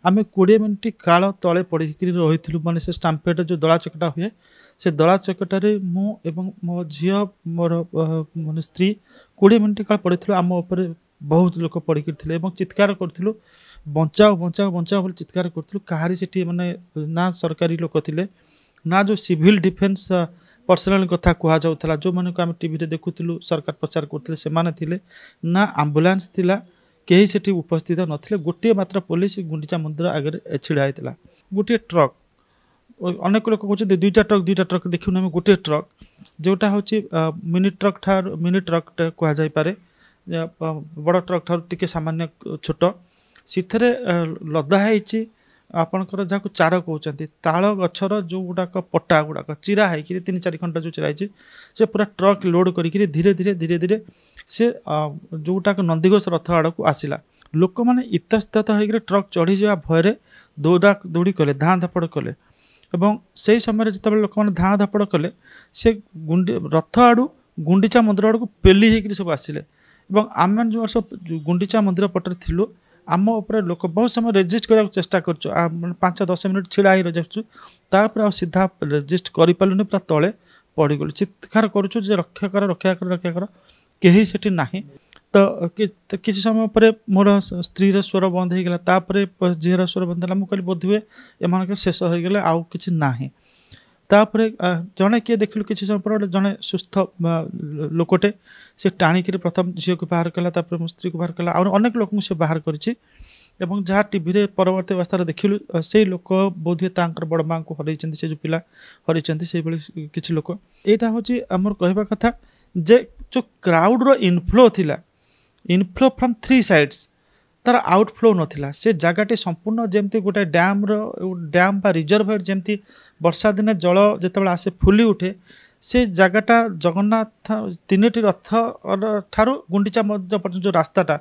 आम 20 मिनिट काल तले पड़ी रही माने से स्टाम्पेड जो दला चकटा हुए से दला चकटार मु एवं मो झी मोर माने स्त्री 20 मिनिट काल पड़ी आम उपर बहुत लोक पड़ी चित्कार करूँ बचाओ बचाओ बचाओ बोली चित्कार करूँ कहारी से माने ना सरकारी लोक थे ना जो सिविल डिफेन्स पर्सनाल कथा कह जाऊला जो मानक आम टीवी देखुलू सरकार प्रचार करते से ना आम्बुलांस थिला कहीं से उपस्थित नथिले गोटे मात्र पुलिस गुंडीचा मंदिर आगे छिड़ा होता गोटे ट्रक अनेक लोक कहते दुईटा ट्रक देखुन आम गोटे ट्रक जोटा हूँ मिनी ट्रक कह जापे बड़ ट्रक ठार टी सामान्य छोट सीथरे लदा होती आपणकर जहाँ चार कहते ताल गछर जो गुड़ाक पट्टा गुड़ाक चिरा है 3-4 खंड जो चिराई से पूरा ट्रक लोड करी धीरे धीरे से जोटाक नंदीघोष रथ आड़ को आसला लोक मैंने इतस्तत होकर ट्रक चढ़ी जा भय दौड़ा दौड़ी कले धाँ धापड़ कले एवं से समय जिते लोक मैंने धाँ धापड़ कले से रथ आड़ू गुंडीचा मंदिर आड़ को पेली होकर सब आसिले आम जो वर्ष गुंडीचा मंदिर पटर थिलु आम उपर लोक बहुत समय रेजिस्ट करने चेष्टा कर 5-10 मिनिट छिड़ा ही रही सीधा रेजिस्ट कर पार्लुनि पूरा तले पड़गलु चित्कार करुचु रक्षा कर रक्षा कर रक्षा कर कहीं से ना तो किसी समय पर मोर स्त्री स्वर बंद हो गला झीर स्वर बंद है मुझे बोध हुए एम शेष हो गले आउ कि ना तापर जड़े किए देखलु किसी समय पर जड़े सुस्थ लोकटे से टाणिक प्रथम झील को बाहर कला मो स्त्री को बाहर कला और अनेक लोक से बाहर करी जहाँ टीवी परवर्त अवस्था देखिलु से लोक बोध हुए बड़ माँ को हर से जो पिला हर से किसी लोक यहाँ हूँ आमर कहवा कथा जे जो क्राउड रो इनफ्लो थिला इनफ्लो फ्रॉम 3 साइड्स तार आउटफ्लो नथिला से जगह संपूर्ण जमती गोटे डैम बा रिजर्भर जमती वर्षा दिन जल जिते आसे फुली उठे से जगहटा जगन्नाथ 3टी रथ ठारू गुंडीचा पर्यटन जो रास्ताटा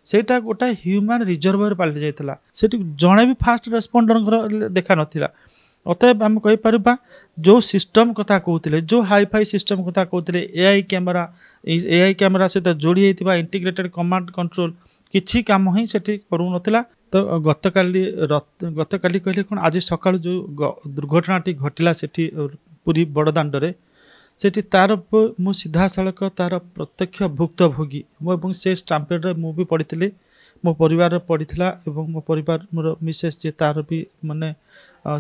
सेटा गोटे ह्यूमन रिजर्भर पलटि जाइला सेठी जड़े भी फास्ट रेस्पोंडर देखा नथिला अतएव आम कहीपर जो सिस्टम कथा कहते जो हाईफाई सिस्टम कथा कहते एआई कैमेरा सहित जोड़ी होता इंटीग्रेटेड कमांड कंट्रोल किसी कम ही सेठी करू नथिला तो गतकाली कहले कौन आज सकाल जो दुर्घटनाटी घटला सेठी पूरी बड़दाण्डे सेठी तार मु सीधा सड़क तार प्रत्यक्ष भुक्तभोगी मो से स्टाम्पेड मु भी पड़ी मो परिवार पड़ता और मो परिवार मोर मिसेस जी तार भी माने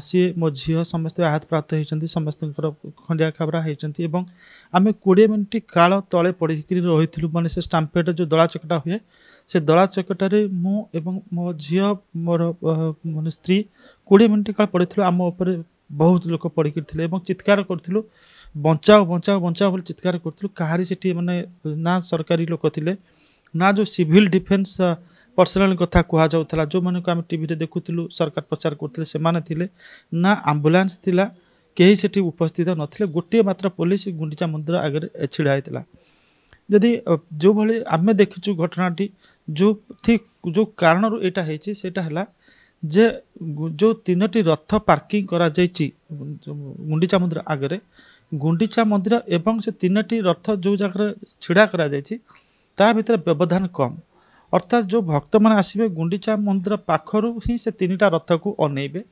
सी मो झील समस्त आहत प्राप्त होती समस्त खंडिया खाबरा होती आम 20 मिनिट काल तले पड़ी रही माने से स्टाम्पेड जो दला चकटा हुए से दला चकटार मु एवं मो झील मोर माने स्त्री 20 मिनिट काल पड़ी आम उपर बहुत लोक पड़ी चित्कार करूँ बचाओ बचाओ बचाओ बोली चित्कार करूँ कहारी से माने ना सरकारी लोक थे ना जो सिविल डिफेन्स पर्सनाल कथा कह जाऊला जो मानक आम टीवी देखुलू सरकार प्रचार करते से ना आम्बुलांस थिला कहीं से उपस्थित नथिले गोटे मात्र पुलिस गुंडीचा मंदिर आगे छिड़ा होता जदि जो भाई आम देखीचु घटनाटी जो कारण यहाँ है जे जो 3टी रथ पार्किंग करा गुंडीचा मंदिर आगे गुंडीचा मंदिर एवं से 3टी रथ जो जगह छिड़ा करा ता भीतर व्यवधान कम अर्थात जो भक्त मैंने आसवे गुंडीचा मंदिर पाखर ही से 3टा रथ को अनेबे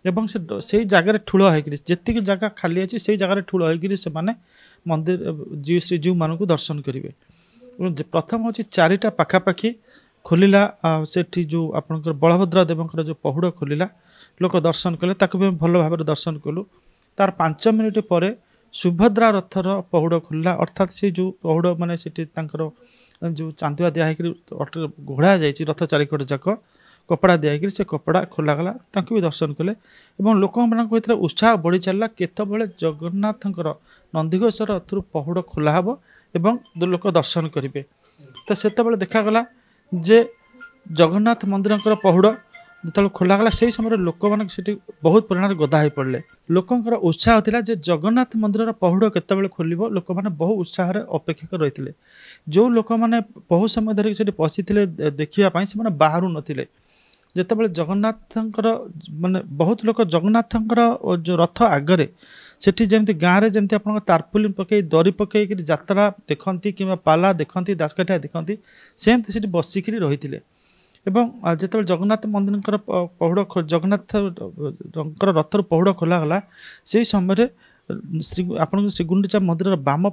एवं से जगह ठूल होकर जी जगह खाली अच्छी से जगह ठूल होकर से मंदिर जीव श्रीजीव मान को दर्शन करेंगे प्रथम हूँ 4टा पाखापाखि खोलिला सेठी जो आपंकर बलभद्र देवंकर जो पहुड़ खोलिला लोक दर्शन कले ताकू भी भल भाव दर्शन कलु तार 5 मिनिट पर सुभद्रा रथर पहुड़ खोलिला अर्थात से जो पहुड़ माने सेठी जो चांदुआ दिया घोड़ा जाइए रथ चारिकट जाक कपड़ा दिया से कपड़ा खोलागला भी दर्शन कले लोक भर उत्साह बढ़ी चलला केतबेले जगन्नाथंकर नंदीघोष रथरू पहुड़ खोला हम एवं लोक दर्शन करेंगे तो से देखागला जे जगन्नाथ मंदिर पहुड़ जो खोलागला से समय लोक मैंने बहुत परिमाण गदा हो पड़े लोकंर उत्साह था जगन्नाथ मंदिर पहुड़ केतबेले खोल लोक मैंने बहु उत्साह अपेक्षा कर रही जो लोक मैंने बहुत समय धरिक पशि देखापी से बाहर नथिले जितेबाला जगन्नाथंकर माने बहुत लोक जगन्नाथंकर जो रथ आगरे सेठी जमती गाँव में जमती आप तारपुलिन पकई दरी पकई यात्रा देखती कि पाला देखती दासकाठिया देखती सेमती से बसिक रही ଏବଂ ଯେତେବେଳେ ଜଗନ୍ନାଥ ମନ୍ଦିରଙ୍କର ପହୁଡ଼ ଜଗନ୍ନାଥଙ୍କର ରଥର ପହୁଡ଼ ଖୋଲାଗଲା ସେହି ସମୟରେ ଆପଣଙ୍କ ଶ୍ରୀଗୁଣ୍ଡିଚା ମନ୍ଦିରର ବାମ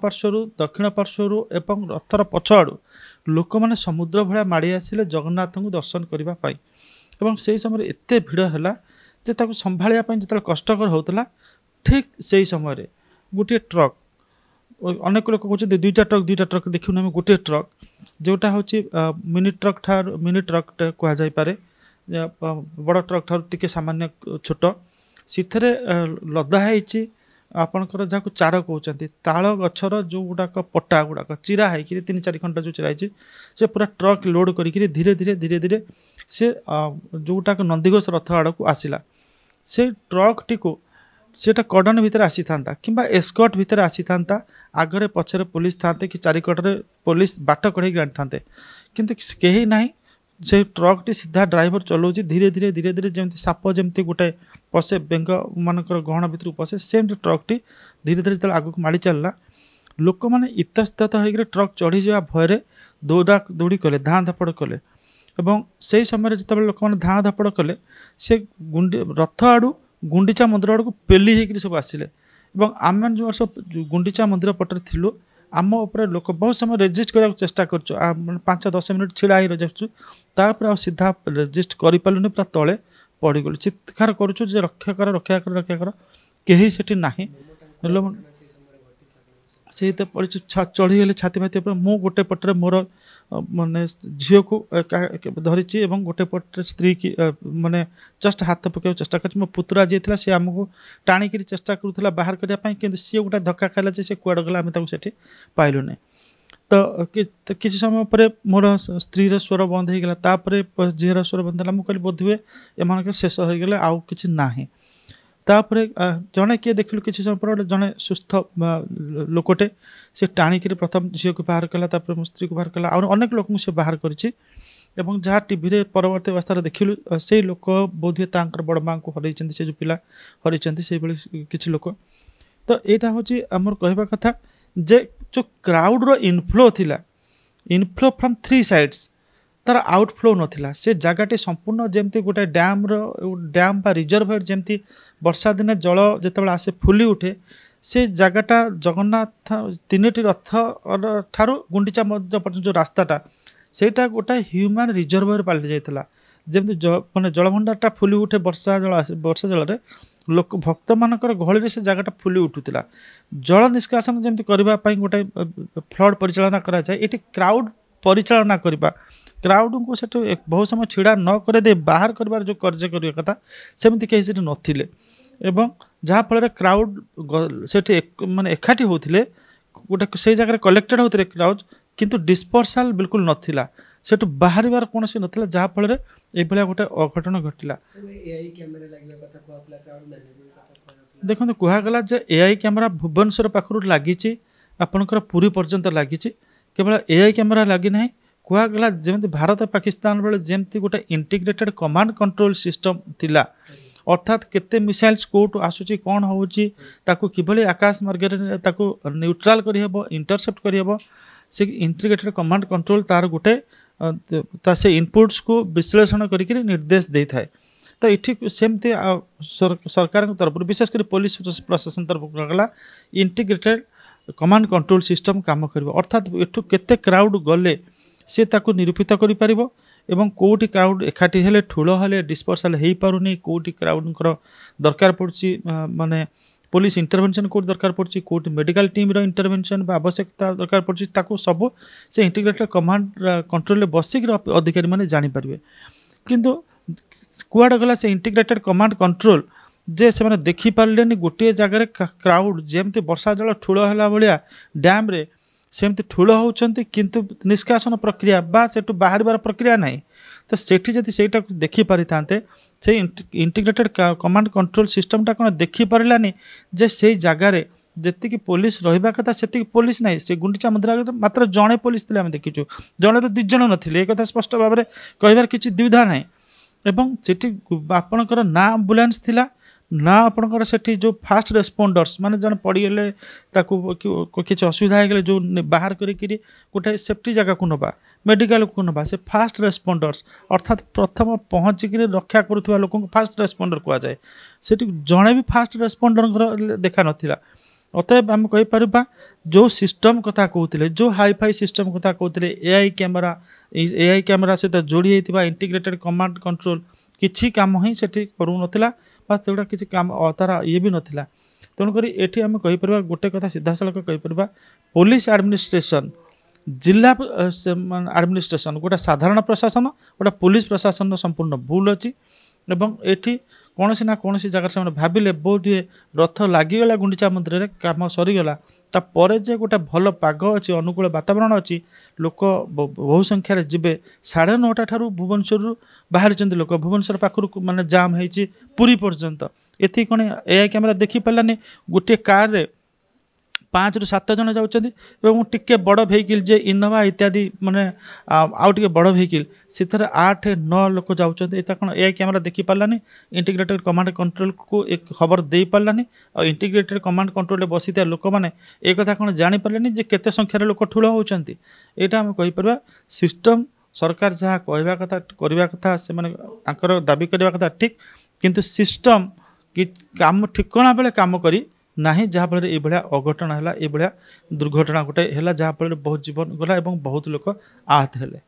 ପାର୍ଶ୍ୱରୁ ଦକ୍ଷିଣ ପାର୍ଶ୍ୱରୁ ଏବଂ ରଥର ପଛ ଆଡ଼ୁ ଲୋକମାନେ ସମୁଦ୍ର ଭଳିଆ ମାଡ଼ି ଆସିଲେ ଜଗନ୍ନାଥଙ୍କୁ ଦର୍ଶନ କରିବା ପାଇଁ। ଏବଂ ସେହି ସମୟରେ ଏତେ ଭିଡ଼ ହେଲା ଯେ ତାକୁ ସମ୍ଭାଳିବା ପାଇଁ ଯେତେବେଳେ କଷ୍ଟକର ହେଉଥିଲା, ଠିକ୍ ସେହି ସମୟରେ ଗୋଟିଏ ଟ୍ରକ୍, ଅନେକ ଲୋକ କହୁଛନ୍ତି ଦୁଇଟା ଟ୍ରକ୍ ଦେଖିବୁନି, ଆମେ ଗୋଟିଏ ଟ୍ରକ୍ ଯେଉଁଟା ହେଉଛି ମିନି ଟ୍ରକ୍ କୁହାଯାଇପାରେ, ବଡ଼ ଟ୍ରକ୍ ଠାରୁ ଟିକେ ସାମାନ୍ୟ ଛୋଟ, ସେଥିରେ ଲଦା ହେଇଛି ଆପଣଙ୍କର ଯାହାକୁ ଚାର କହୁଛନ୍ତି ତାଳ ଗଛର ଯେଉଁ ଗୁଡ଼ାକ ପଟା ଗୁଡ଼ାକ ଚିରା ହେଇକିରି 3-4 ଖଣ୍ଡ ଯେଉଁ ଚିରା ହେଇଛି, ସେ ପୁରା ଟ୍ରକ୍ ଲୋଡ଼ କରିକିରି ଧୀରେ ଧୀରେ ସେ ଯେଉଁଟାକ ନନ୍ଦିଘୋଷ ରଥ ଆଡ଼କୁ ଆସିଲା। ସେ ଟ୍ରକ୍ଟିକୁ ସେଟା କର୍ଡ଼ନ ଭିତରେ ଆସିଥାନ୍ତା କିମ୍ବା ଏସ୍କର୍ଟ ଭିତରେ ଆସିଥାନ୍ତା, ଆଗରେ ପଛରେ ପୋଲିସ ଥାନ୍ତେ କି ଚାରିକଡ଼ରେ ପୋଲିସ ବାଟ କଢ଼େଇକି ଆଣିଥାନ୍ତେ, କିନ୍ତୁ କେହି ନାହିଁ। ସେ ଟ୍ରକ୍ଟି ସିଧା ଡ୍ରାଇଭର ଚଲାଉଛି ଧୀରେ ଧୀରେ ଯେମିତି ସାପ ଯେମିତି ଗୋଟେ ପଶେ ବେଙ୍ଗ ମାନଙ୍କର ଗହଣ ଭିତରକୁ ପଶେ, ସେମିତି ଟ୍ରକ୍ଟି ଧୀରେ ଯେତେବେଳେ ଆଗକୁ ମାଡ଼ି ଚାଲିଲା, ଲୋକମାନେ ଇତସ୍ତତ ହୋଇକରି ଟ୍ରକ୍ ଚଢ଼ିଯିବା ଭୟରେ ଦୌଡ଼ି କଲେ, ଧାଁ ଧାପଡ଼ କଲେ। ଏବଂ ସେହି ସମୟରେ ଯେତେବେଳେ ଲୋକମାନେ ଧାଁ ଧାପଡ଼ କଲେ, ସେ ରଥ ଆଡ଼ୁ ଗୁଣ୍ଡିଚା ମନ୍ଦିର ଆଡ଼କୁ ପେଲି ହେଇକରି ସବୁ ଆସିଲେ। ଏବଂ ଆମେ ଯେଉଁ ବର୍ଷ ଗୁଣ୍ଡିଚା ମନ୍ଦିର ପଟରେ ଥିଲୁ, ଆମ ଉପରେ ଲୋକ ବହୁତ ସମୟ ରେଜିଷ୍ଟ କରିବାକୁ ଚେଷ୍ଟା କରୁଛୁ, 5-10 ମିନିଟ୍ ଛିଡ଼ା ହେଇ ରହିଯାଉଛୁ, ତାପରେ ଆଉ ସିଧା ରେଜିଷ୍ଟ କରିପାରିଲୁନି, ପୁରା ତଳେ ପଡ଼ିଗଲୁ, ଚିତ୍କାର କରୁଛୁ ଯେ ରକ୍ଷା କର, କେହି ସେଠି ନାହିଁ। ସେଇତ ପଡ଼ିଛୁ, ଚଢ଼ିଗଲେ ଛାତି ଫାତି ଉପରେ। ମୁଁ ଗୋଟେ ପଟରେ ମୋର ମାନେ ଝିଅକୁ ଧରିଛି ଏବଂ ଗୋଟେ ପଟରେ ସ୍ତ୍ରୀ କି ମାନେ ଜଷ୍ଟ ହାତ ପକାଇବାକୁ ଚେଷ୍ଟା କରିଛି। ମୋ ପୁତୁରା ଯିଏ ଥିଲା ସେ ଆମକୁ ଟାଣିକିରି ଚେଷ୍ଟା କରୁଥିଲା ବାହାର କରିବା ପାଇଁ, କିନ୍ତୁ ସିଏ ଗୋଟେ ଧକ୍କା ଖାଇଲା ଯେ ସେ କୁଆଡ଼େ ଗଲା, ଆମେ ତାକୁ ସେଠି ପାଇଲୁନି। ତ କିଛି ସମୟ ପରେ ମୋର ସ୍ତ୍ରୀର ସ୍ୱର ବନ୍ଦ ହେଇଗଲା, ତାପରେ ଝିଅର ସ୍ୱର ବନ୍ଦ ହେଲା। ମୁଁ କହିଲି ବୋଧହୁଏ ଏମାନଙ୍କର ଶେଷ ହୋଇଗଲେ, ଆଉ କିଛି ନାହିଁ। ତାପରେ ଜଣେ କିଏ ଦେଖିଲୁ କିଛି ସମୟ ପରେ ଜଣେ ସୁସ୍ଥ ଲୋକଟେ ସେ ଟାଣିକିରି ପ୍ରଥମ ଝିଅକୁ ବାହାର କଲା, ତାପରେ ମୋ ସ୍ତ୍ରୀକୁ ବାହାର କଲା, ଆଉ ଅନେକ ଲୋକଙ୍କୁ ସେ ବାହାର କରିଛି। ଏବଂ ଯାହା ଟିଭିରେ ପରବର୍ତ୍ତୀ ଅବସ୍ଥାରେ ଦେଖିଲୁ, ସେଇ ଲୋକ ବୋଧହୁଏ ତାଙ୍କର ବଡ଼ ମାଆଙ୍କୁ ହରାଇଛନ୍ତି, ସେ ଯେଉଁ ପିଲା ହରାଇଛନ୍ତି ସେଇଭଳି କିଛି ଲୋକ। ତ ଏଇଟା ହେଉଛି ଆମର କହିବା କଥା ଯେ ଯେଉଁ କ୍ରାଉଡ଼ର ଇନଫ୍ଲୋ ଥିଲା, ଇନଫ୍ଲୋ ଫ୍ରମ୍ 3 ସାଇଡ୍ସ, ତାର ଆଉଟଫ୍ଲୋ ନଥିଲା। ସେ ଜାଗାଟି ସମ୍ପୂର୍ଣ୍ଣ ଯେମିତି ଗୋଟେ ଡ୍ୟାମ୍ ବା ରିଜର୍ଭର, ଯେମିତି ବର୍ଷା ଦିନେ ଜଳ ଯେତେବେଳେ ଆସେ ଫୁଲି ଉଠେ, ସେ ଜାଗାଟା ଜଗନ୍ନାଥ 3ଟି ରଥ ଠାରୁ ଗୁଣ୍ଡିଚା ମନ୍ଦିର ପର୍ଯ୍ୟନ୍ତ ଯେଉଁ ରାସ୍ତାଟା, ସେଇଟା ଗୋଟେ ହ୍ୟୁମାନ୍ ରିଜର୍ଭର ପାଲଟି ଯାଇଥିଲା। ଯେମିତି ମାନେ ଜଳଭଣ୍ଡାରଟା ଫୁଲି ଉଠେ ବର୍ଷା ଜଳରେ, ଭକ୍ତମାନଙ୍କର ଗହଳିରେ ସେ ଜାଗାଟା ଫୁଲି ଉଠୁଥିଲା। ଜଳ ନିଷ୍କାସନ ଯେମିତି କରିବା ପାଇଁ ଗୋଟେ ଫ୍ଲଡ୍ ପରିଚାଳନା କରାଯାଏ, ଏଠି କ୍ରାଉଡ୍ ପରିଚାଳନା କରିବା, କ୍ରାଉଡଙ୍କୁ ସେଠୁ ବହୁତ ସମୟ ଛିଡ଼ା ନ କରିଦେଇ ବାହାର କରିବାର ଯେଉଁ କାର୍ଯ୍ୟ କରିବା କଥା, ସେମିତି କେହି ସେଠି ନଥିଲେ। ଏବଂ ଯାହାଫଳରେ କ୍ରାଉଡ୍ ସେଠି ମାନେ ଏକାଠି ହେଉଥିଲେ, ଗୋଟେ ସେଇ ଜାଗାରେ କଲେକ୍ଟେଡ୍ ହେଉଥିଲେ କ୍ରାଉଡ୍, କିନ୍ତୁ ଡିସ୍ପର୍ସାଲ ବିଲକୁଲ ନଥିଲା, ସେଠୁ ବାହାରିବାର କୌଣସି ନଥିଲା, ଯାହାଫଳରେ ଏଭଳିଆ ଗୋଟେ ଅଘଟଣ ଘଟିଲା। ଦେଖନ୍ତୁ, କୁହାଗଲା ଯେ AI କ୍ୟାମେରା ଭୁବନେଶ୍ୱର ପାଖରୁ ଲାଗିଛି, ଆପଣଙ୍କର ପୁରୀ ପର୍ଯ୍ୟନ୍ତ ଲାଗିଛି। କେବଳ AI କ୍ୟାମେରା ଲାଗିନାହିଁ, କୁହାଗଲା ଯେମିତି ଭାରତ ପାକିସ୍ତାନ ବେଳେ ଯେମିତି ଗୋଟେ ଇଣ୍ଟିଗ୍ରେଟେଡ୍ କମାଣ୍ଡ କଣ୍ଟ୍ରୋଲ ସିଷ୍ଟମ ଥିଲା, ଅର୍ଥାତ୍ କେତେ ମିସାଇଲ୍ସ କେଉଁଠୁ ଆସୁଛି, କ'ଣ ହେଉଛି, ତାକୁ କିଭଳି ଆକାଶ ମାର୍ଗରେ ତାକୁ ନ୍ୟୁଟ୍ରାଲ୍ କରିହେବ, ଇଣ୍ଟରସେପ୍ଟ କରିହେବ, ସେ ଇଣ୍ଟିଗ୍ରେଟେଡ୍ କମାଣ୍ଡ କଣ୍ଟ୍ରୋଲ ତାର ଗୋଟେ ସେ ଇନପୁଟ୍ସକୁ ବିଶ୍ଳେଷଣ କରିକି ନିର୍ଦ୍ଦେଶ ଦେଇଥାଏ। ତ ଏଠି ସେମିତି ସରକାରଙ୍କ ତରଫରୁ, ବିଶେଷ କରି ପୋଲିସ ପ୍ରଶାସନ ତରଫରୁ କୁହାଗଲା ଇଣ୍ଟିଗ୍ରେଟେଡ୍ କମାଣ୍ଡ କଣ୍ଟ୍ରୋଲ ସିଷ୍ଟମ କାମ କରିବ, ଅର୍ଥାତ୍ ଏଠୁ କେତେ କ୍ରାଉଡ୍ ଗଲେ ସେ ତାକୁ ନିରୂପିତ କରିପାରିବ ଏବଂ କେଉଁଠି କ୍ରାଉଡ୍ ଏକାଠି ହେଲେ, ଠୁଳ ହେଲେ ଡିସ୍ପର୍ସାଲ ହେଇପାରୁନି, କେଉଁଠି କ୍ରାଉଡ୍ଙ୍କର ଦରକାର ପଡ଼ୁଛି, ମାନେ ପୋଲିସ ଇଣ୍ଟରଭେନସନ୍ କେଉଁଠି ଦରକାର ପଡ଼ୁଛି, କେଉଁଠି ମେଡ଼ିକାଲ ଟିମ୍ର ଇଣ୍ଟରଭେନସନ୍ ବା ଆବଶ୍ୟକତା ଦରକାର ପଡ଼ୁଛି, ତାକୁ ସବୁ ସେ ଇଣ୍ଟିଗ୍ରେଟେଡ୍ କମାଣ୍ଡ କଣ୍ଟ୍ରୋଲରେ ବସିକି ଅଧିକାରୀମାନେ ଜାଣିପାରିବେ। କିନ୍ତୁ କୁଆଡ଼େ ଗଲା ସେ ଇଣ୍ଟିଗ୍ରେଟେଡ୍ କମାଣ୍ଡ କଣ୍ଟ୍ରୋଲ, ଯେ ସେମାନେ ଦେଖିପାରିଲେନି ଗୋଟିଏ ଜାଗାରେ କ୍ରାଉଡ୍ ଯେମିତି ବର୍ଷା ଜଳ ଠୁଳ ହେଲା ଭଳିଆ ଡ୍ୟାମ୍ରେ ସେମିତି ଠୁଳ ହେଉଛନ୍ତି, କିନ୍ତୁ ନିଷ୍କାସନ ପ୍ରକ୍ରିୟା ବା ସେଠୁ ବାହାରିବାର ପ୍ରକ୍ରିୟା ନାହିଁ। ତ ସେଠି ଯଦି ସେଇଟାକୁ ଦେଖିପାରିଥାନ୍ତେ, ସେଇ ଇଣ୍ଟିଗ୍ରେଟେଡ୍ କମାଣ୍ଡ କଣ୍ଟ୍ରୋଲ ସିଷ୍ଟମଟା କ'ଣ ଦେଖିପାରିଲାନି ଯେ ସେଇ ଜାଗାରେ ଯେତିକି ପୋଲିସ ରହିବା କଥା ସେତିକି ପୋଲିସ ନାହିଁ। ସେ ଗୁଣ୍ଡିଚା ମନ୍ଦିର ମାତ୍ର ଜଣେ ପୋଲିସ ଥିଲେ, ଆମେ ଦେଖିଛୁ, ଜଣେରୁ 2 ଜଣ ନଥିଲେ, ଏ କଥା ସ୍ପଷ୍ଟ ଭାବରେ କହିବାର କିଛି ଦ୍ୱିଧା ନାହିଁ। ଏବଂ ସେଠି ଆପଣଙ୍କର ନା ଆମ୍ବୁଲାନ୍ସ ଥିଲା, ना आपणकर सेठी जो फास्ट रेस्पोंडर्स माने जन पड़ीगले ताकू किसी असुविधा हो जो बाहर करी गोटे सेफ्टी जगह को नबा मेडिकल को नबा से फास्ट रेस्पोंडर्स अर्थात प्रथम पहुँचिक रक्षा करुवा लोक फास्ट रेस्पोंडर कह जाए से जड़े भी फास्ट रेस्पोंडर देखा नाला अतएव आम कहीपर जो सिस्टम कथा कहते जो हाईफाई सिस्टम कथा कहते एआई कैमेरा सहित जोड़ी होता इंटीग्रेटेड कमांड कंट्रोल किसी कम ही सेठी करू नथिला बास तेगुड़ा किसी काम तार ये भी नाला तेणुक ये आम कहीपर गोटे कथा सीधा सड़क कहीपर पुलिस एडमिनिस्ट्रेशन जिला एडमिनिस्ट्रेशन गोटे साधारण प्रशासन गोटे पुलिस प्रशासन संपूर्ण भूल अच्छी एवं एठी कौन ना कौन जगह से भाविले बहुत हुए रथ लगिगला गुंडीचा मंदिर में कम सरीगला तापर जे गोटे भल पाग अच्छी अनुकूल वातावरण अच्छी लोक बहु संख्यार जीवे 9:30 ठारू भुवनेश्वर बाहरी लोक भुवनेश्वर पाखु माने जाम होती पुरी पर्यंत एथि कौन एआई कैमेरा देखिपारानी गोटे कार रे 5 ରୁ 7 जन जाऊँ टिके बड़ भेहिकल जे इनोवा इत्यादि माने आउ टे बड़ भेहिकल से 8-9 लोक जाऊँच कौन ए कैमेरा देखी पारानी इंटीग्रेटेड कमांड कंट्रोल को एक खबर दे पारानी और इंटीग्रेटेड कमांड कंट्रोल बसी लोक मैंने एक कथा कौन जापारे जे केते संख्यार लोक ठूल होती यहाँ आम कहीपर सिस्टम सरकार जहाँ कहवा कथा करवा कथा से माने दाबी करवा कथा ठीक किंतु सिस्टम कि काम ठिकणा बेले काम करी नहीं जहाँफल ये अघटन है ये दुर्घटना गोटे है जहाँफल बहुत जीवन गला और बहुत लोक आहत हेले।